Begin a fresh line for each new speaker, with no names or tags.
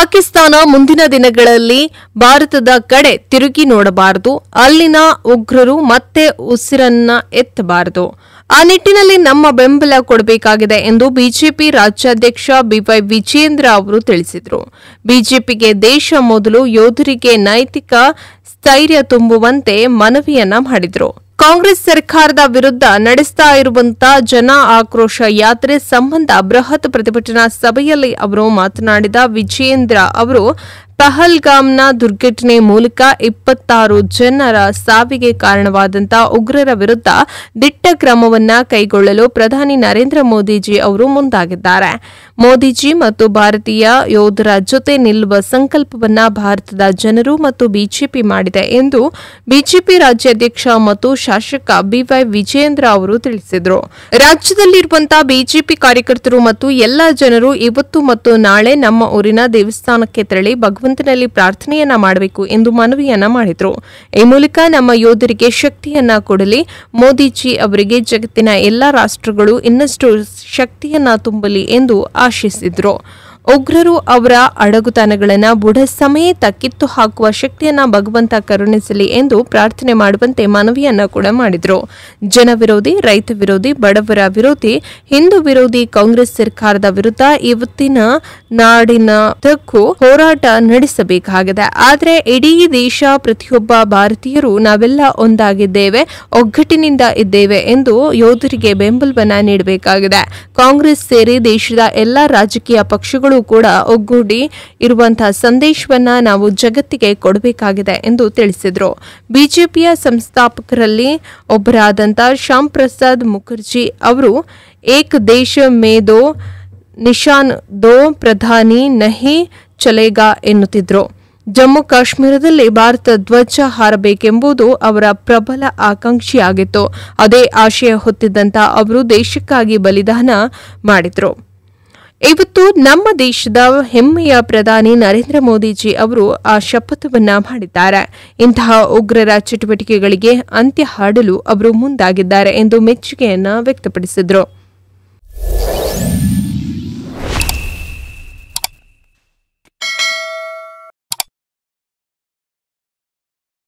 ಪಾಕಿಸ್ತಾನ ಮುಂದಿನ ದಿನಗಳಲ್ಲಿ ಭಾರತದ ಕಡೆ ತಿರುಗಿ ನೋಡಬಾರದು, ಅಲ್ಲಿನ ಉಗ್ರರು ಮತ್ತೆ ಉಸಿರನ್ನ ಎತ್ತಬಾರದು. ಆ ನಿಟ್ಟಿನಲ್ಲಿ ನಮ್ಮ ಬೆಂಬಲ ಕೊಡಬೇಕಾಗಿದೆ ಎಂದು ಬಿಜೆಪಿ ರಾಜ್ಯಾಧ್ಯಕ್ಷ ಬಿವೈ ವಿಜೇಂದ್ರ ಅವರು ತಿಳಿಸಿದರು. ಬಿಜೆಪಿಗೆ ದೇಶ ಮೊದಲು, ಯೋಧರಿಗೆ ನೈತಿಕ ಸ್ಥೈರ್ಯ ತುಂಬುವಂತೆ ಮನವಿಯನ್ನ ಮಾಡಿದರು. ಕಾಂಗ್ರೆಸ್ ಸರ್ಕಾರದ ವಿರುದ್ಧ ನಡೆಸ್ತಾ ಇರುವಂತಹ ಜನ ಆಕ್ರೋಶ ಯಾತ್ರೆ ಸಂಬಂಧ ಬೃಹತ್ ಪ್ರತಿಭಟನಾ ಸಭೆಯಲ್ಲಿ ಅವರು ಮಾತನಾಡಿದ ವಿಜೇಂದ್ರ ಅವರು ಪಹಲ್ಗಾಮ್ನ ದುರ್ಘಟನೆ ಮೂಲಕ 26 ಜನರ ಸಾವಿಗೆ ಕಾರಣವಾದಂತಹ ಉಗ್ರರ ವಿರುದ್ಧ ದಿಟ್ಟ ಕ್ರಮವನ್ನ ಕೈಗೊಳ್ಳಲು ಪ್ರಧಾನಿ ನರೇಂದ್ರ ಮೋದಿಜಿ ಅವರು ಮುಂದಾಗಿದ್ದಾರೆ. ಮೋದಿಜಿ ಮತ್ತು ಭಾರತೀಯ ಯೋಧರ ಜೊತೆ ನಿಲ್ಲುವ ಸಂಕಲ್ಪವನ್ನ ಭಾರತದ ಜನರು ಮತ್ತು ಬಿಜೆಪಿ ಮಾಡಿದೆ ಎಂದು ಬಿಜೆಪಿ ರಾಜ್ಯಾಧ್ಯಕ್ಷ ಮತ್ತು ಶಾಸಕ ಬಿವೈ ವಿಜೇಂದ್ರ ಅವರು ತಿಳಿಸಿದರು. ರಾಜ್ಯದಲ್ಲಿರುವಂತಹ ಬಿಜೆಪಿ ಕಾರ್ಯಕರ್ತರು ಮತ್ತು ಎಲ್ಲಾ ಜನರು ಇವತ್ತು ಮತ್ತು ನಾಳೆ ನಮ್ಮ ಊರಿನ ದೇವಸ್ಥಾನಕ್ಕೆ ತೆರಳಿ ಭಗವಂತನಲ್ಲಿ ಪ್ರಾರ್ಥನೆಯನ್ನ ಮಾಡಬೇಕು ಎಂದು ಮನವಿಯನ್ನ ಮಾಡಿದರು. ಈ ಮೂಲಕ ನಮ್ಮ ಯೋಧರಿಗೆ ಶಕ್ತಿಯನ್ನ ಕೊಡಲಿ, ಮೋದಿಜಿ ಅವರಿಗೆ ಜಗತ್ತಿನ ಎಲ್ಲಾ ರಾಷ್ಟ್ರಗಳು ಇನ್ನಷ್ಟು ಶಕ್ತಿಯನ್ನ ತುಂಬಲಿ ಎಂದು ಆಶಿಸಿದರು. ಉಗ್ರರು ಅವರ ಅಡಗುತಾಣಗಳನ್ನು ಬುಡ ಸಮೇತ ಕಿತ್ತು ಹಾಕುವ ಶಕ್ತಿಯನ್ನ ಭಗವಂತ ಕರುಣಿಸಲಿ ಎಂದು ಪ್ರಾರ್ಥನೆ ಮಾಡುವಂತೆ ಮನವಿಯನ್ನ ಕೂಡ ಮಾಡಿದರು. ಜನ ವಿರೋಧಿ, ರೈತ ವಿರೋಧಿ, ಬಡವರ ವಿರೋಧಿ, ಹಿಂದೂ ವಿರೋಧಿ ಕಾಂಗ್ರೆಸ್ ಸರ್ಕಾರದ ವಿರುದ್ಧ ಇವತ್ತಿನ ನಾಡಿನದಕ್ಕೂ ಹೋರಾಟ ನಡೆಸಬೇಕಾಗಿದೆ. ಆದರೆ ಇಡೀ ದೇಶ, ಪ್ರತಿಯೊಬ್ಬ ಭಾರತೀಯರು ನಾವೆಲ್ಲ ಒಂದಾಗಿದ್ದೇವೆ, ಒಗ್ಗಟ್ಟಿನಿಂದ ಇದ್ದೇವೆ ಎಂದು ಯೋಧರಿಗೆ ಬೆಂಬಲವನ್ನ ನೀಡಬೇಕಾಗಿದೆ. ಕಾಂಗ್ರೆಸ್ ಸೇರಿ ದೇಶದ ಎಲ್ಲಾ ರಾಜಕೀಯ ಪಕ್ಷಗಳು ಕೂಡ ಒಗ್ಗೂಡಿ ಇರುವಂತಹ ಸಂದೇಶವನ್ನ ನಾವು ಜಗತ್ತಿಗೆ ಕೊಡಬೇಕಾಗಿದೆ ಎಂದು ತಿಳಿಸಿದರು. ಬಿಜೆಪಿಯ ಸಂಸ್ಥಾಪಕರಲ್ಲಿ ಒಬ್ಬರಾದಂತಹ ಶ್ಯಾಮ್ ಪ್ರಸಾದ್ ಮುಖರ್ಜಿ ಅವರು ಏಕ್ ದೇಶ ಮೇ ದೋ ನಿಶಾನ್ ದೋ ಪ್ರಧಾನಿ ನಹಿ ಚಲೇಗಾ ಎನ್ನುತ್ತಿದ್ರು. ಜಮ್ಮು ಕಾಶ್ಮೀರದಲ್ಲಿ ಭಾರತ ಧ್ವಜ ಹಾರಬೇಕೆಂಬುದು ಅವರ ಪ್ರಬಲ ಆಕಾಂಕ್ಷೆಯಾಗಿತ್ತು. ಅದೇ ಆಶಯ ಹೊತ್ತಿದ್ದಂತ ಅವರು ದೇಶಕ್ಕಾಗಿ ಬಲಿದಾನ ಮಾಡಿದ್ರು. ಇವತ್ತು ನಮ್ಮ ದೇಶದ ಹೆಮ್ಮೆಯ ಪ್ರಧಾನಿ ನರೇಂದ್ರ ಮೋದಿಜಿ ಅವರು ಆ ಶಪಥವನ್ನ ಮಾಡಿದ್ದಾರೆ. ಇಂತಹ ಉಗ್ರರ ಚಟುವಟಿಕೆಗಳಿಗೆ ಅಂತ್ಯ ಹಾಡಲು ಅವರು ಮುಂದಾಗಿದ್ದಾರೆ ಎಂದು ಮೆಚ್ಚುಗೆಯನ್ನ ವ್ಯಕ್ತಪಡಿಸಿದರು.